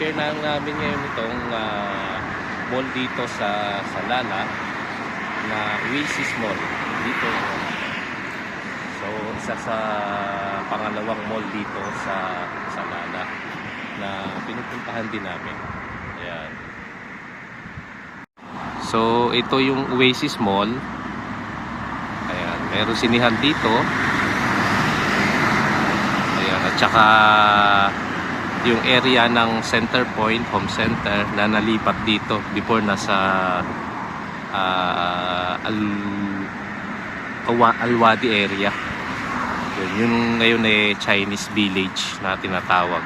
share na namin ngayon itong mall dito sa Lala na Oasis Mall dito. So isa sa pangalawang mall dito sa Lala na pinupuntahan din namin. Ayan. So ito yung Oasis Mall. Ayan, meron sinihan dito. Ayan, at saka yung area ng Center Point Home Center na nalipat dito before nasa Alwadi area. Yun ngayon Chinese Village na tinatawag.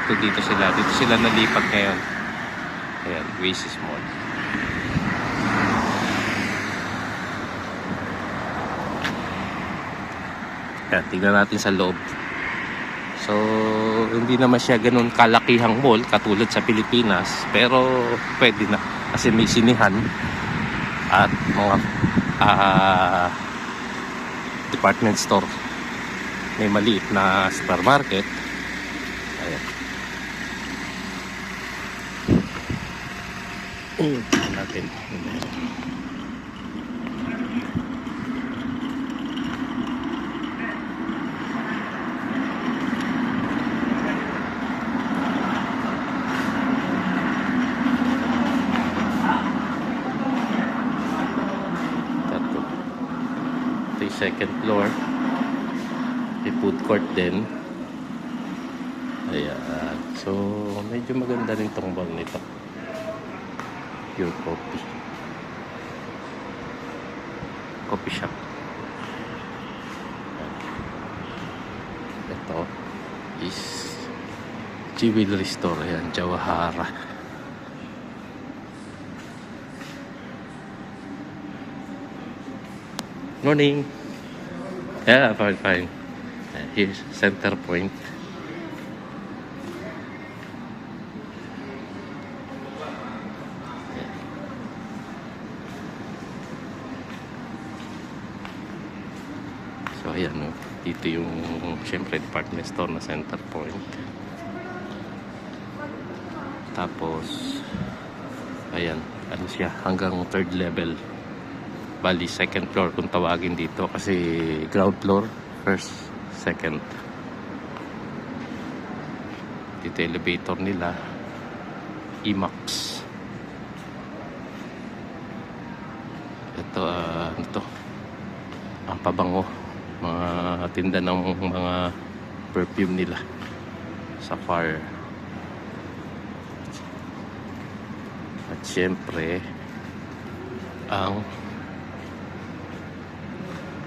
So dito sila nalipat ngayon. Ayan, Oasis Mall. Ayan, tingnan natin sa loob. So, hindi naman siya ganun kalakihang mall katulad sa Pilipinas, pero pwede na kasi may sinihan at mga department store. May maliit na supermarket. Ayan. Tingnan natin. Second floor, may food court din. Ayan, so medyo maganda rin tong mall nito. Pure coffee shop. Ito is jewelry store. Ayan, Jawahara. Morning. Yeah, fine. Here's Center Point. So ayan, no? Dito yung syempre department store na Center Point. Tapos ayan, ano siya, hanggang third level. Bali second floor kung tawagin dito kasi ground floor, first, second. Dito elevator nila, IMAX. Ito ang pabango, mga tinda ng mga perfume nila sa far. At syempre ang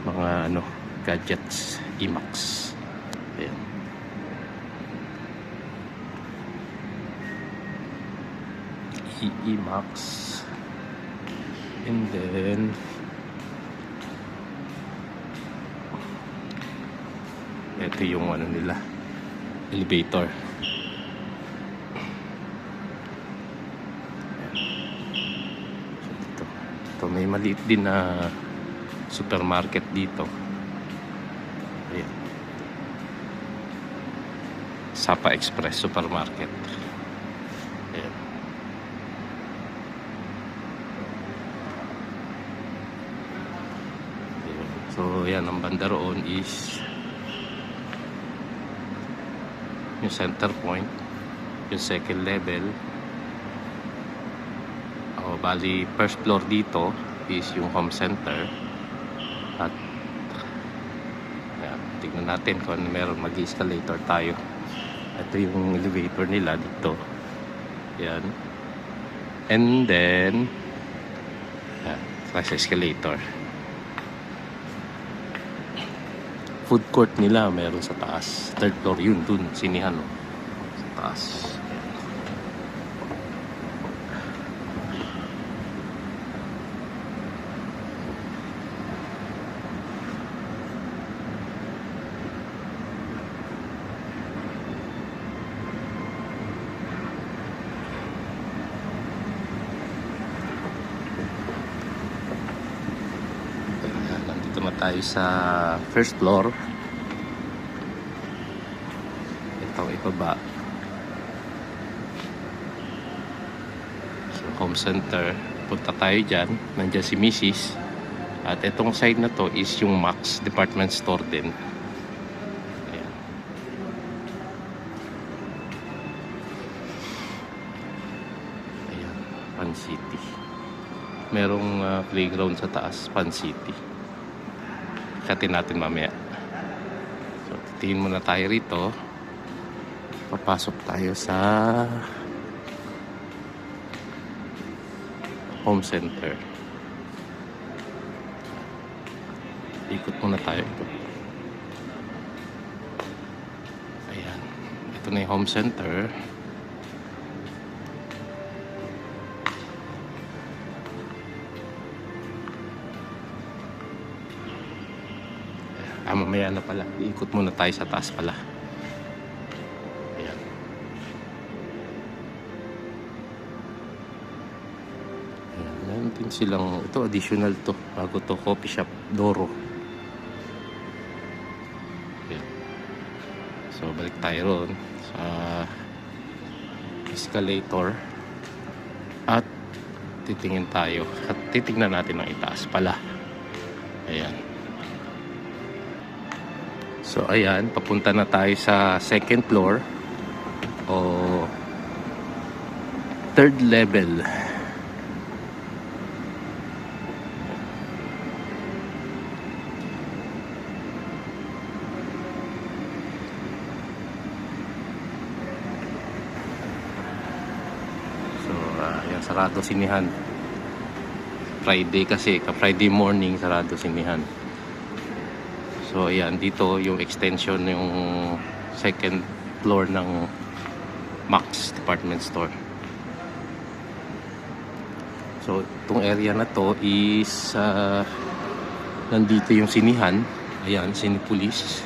mga gadgets, IMAX. Ayan. IMAX. And then ito yung nila, elevator. So ito may maliit din na supermarket dito. Ayan. Sapa Express Supermarket. Ayan. Ayan. So yan, ang banda roon is yung Center Point, yung second level. Bali first floor dito is yung Home Center. At ayan, tignan natin kung meron, mag-escalator tayo. Ito yung elevator nila dito. Yan. And then ayan, escalator. Food court nila meron sa taas. Third floor yun, dun sinihan sa taas. tayo sa first floor. Itong ibaba. home center. Punta tayo dyan. Nandiyan si Mrs. At itong side na to is yung Max department store din. Ayan. Ayan, Pan City. Merong playground sa taas, Pan City. Katin natin mamaya. So, titingin muna tayo rito. Papasok tayo sa home center. Ikot muna tayo. Ayan. Ito na yung home center. Mamaya na pala. Ikot muna tayo sa taas pala. Ayan. Ayan. Meron din silang, ito additional to. Bago to, coffee shop, Doro. Ayan. So, balik tayo ron sa escalator. At titingin tayo. At titingnan natin ang itaas pala. Ayan. So ayan, papunta na tayo sa second floor o third level. So ayan, sarado sinihan. Friday kasi, Friday morning sarado sinihan. So ayan, dito yung extension yung second floor ng Max department store. So itong area na to is nandito yung sinihan. Ayan, Cinepolis.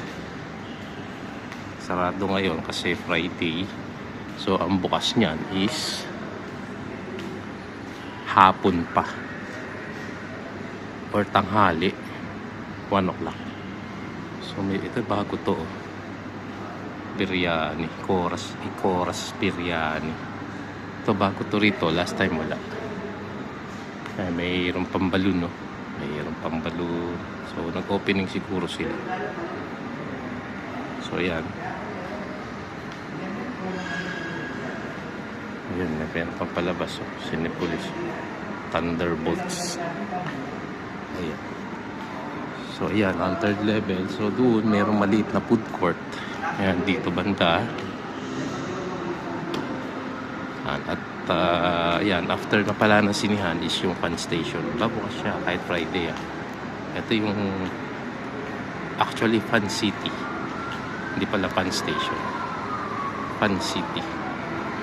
Sarado ngayon kasi Friday. So ang bukas niyan is hapon pa or tanghali, 1 o'clock. So may ito bago to, biryani, Ikoras biryani. Ito bago to rito, last time wala. Ay, mayroong pambalon, no? Mayroong pambalon. So nag-opening siguro sila. So ayan. Ayan, may pera pang palabas, oh. Cinepolis, Thunderbolts. Ayan. So ayan, ang third level. So doon mayroong maliit na food court. Ayan, dito banda. At ayan, after na pala ng sinihan is yung Pan Station. Babukas siya kahit Friday. Ito yung actually Pan City. Hindi pala Pan Station. Pan City.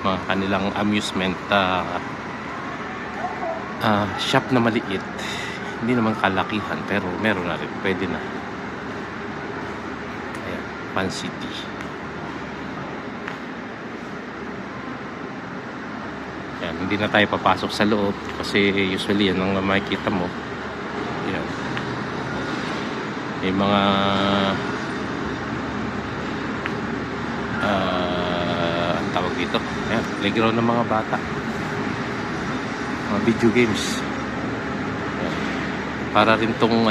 Mga kanilang amusement shop na maliit. Hindi naman kalakihan, pero meron na rin. Pwede na. Ayan, Pan City. Ayan, hindi na tayo papasok sa loob kasi usually yan ang makikita mo. Ayan. May mga ang tawag dito. Ayan, playground ng mga bata. Mga video games. Para rin tong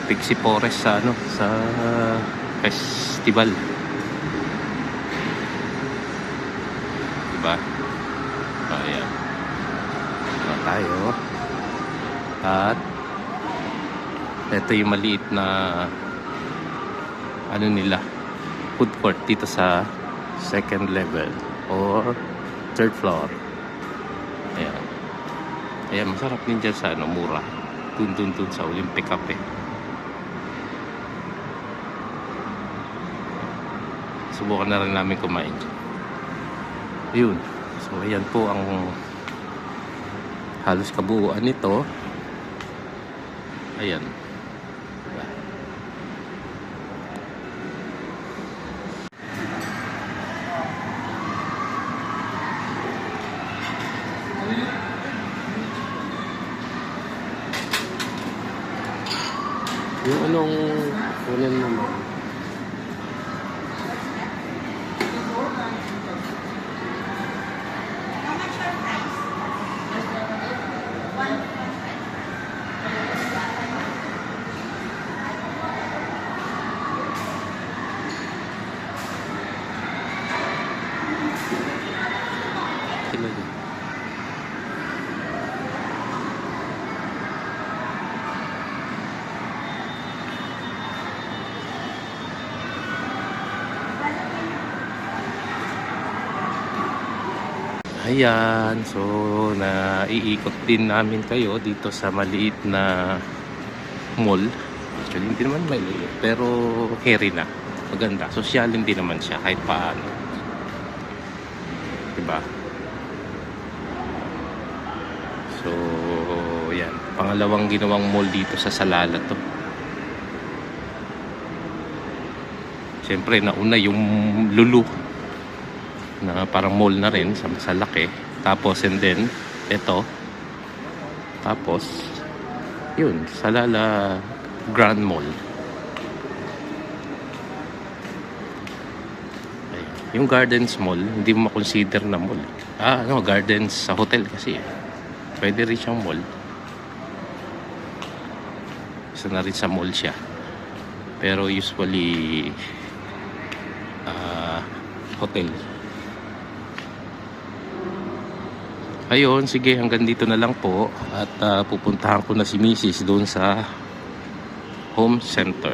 Pixie Forest sa sa festival. Diba? Ayan. Diba tayo? At ito yung maliit na nila, food court dito sa second level or third floor. Ayan. Ayan, masarap din dyan sa mura. Dun sa Olympic Cafe. Subukan na rin namin kumain. Yun. So ayan po ang halos kabuuan nito. Ayan. Yung anong kunin mo mo? Ayan, so naiikot din namin kayo dito sa maliit na mall. Actually, hindi naman maliit, pero carry na. Maganda, sosyalin din naman siya kahit paano. Diba? So, yan. Pangalawang ginawang mall dito sa Salala to. Siyempre, nauna yung Lulu na parang mall na rin sa laki. Tapos, and then, ito. Tapos, yun, Salala Grand Mall. Ayan. Yung Gardens Mall, hindi mo makonsider na mall. Gardens sa hotel kasi. Pwede rin siyang mall. Isa na rin sa mall siya. Pero usually, hotel. Ayun, sige, hanggang dito na lang po. At pupuntahan ko na si Mrs. doon sa home center.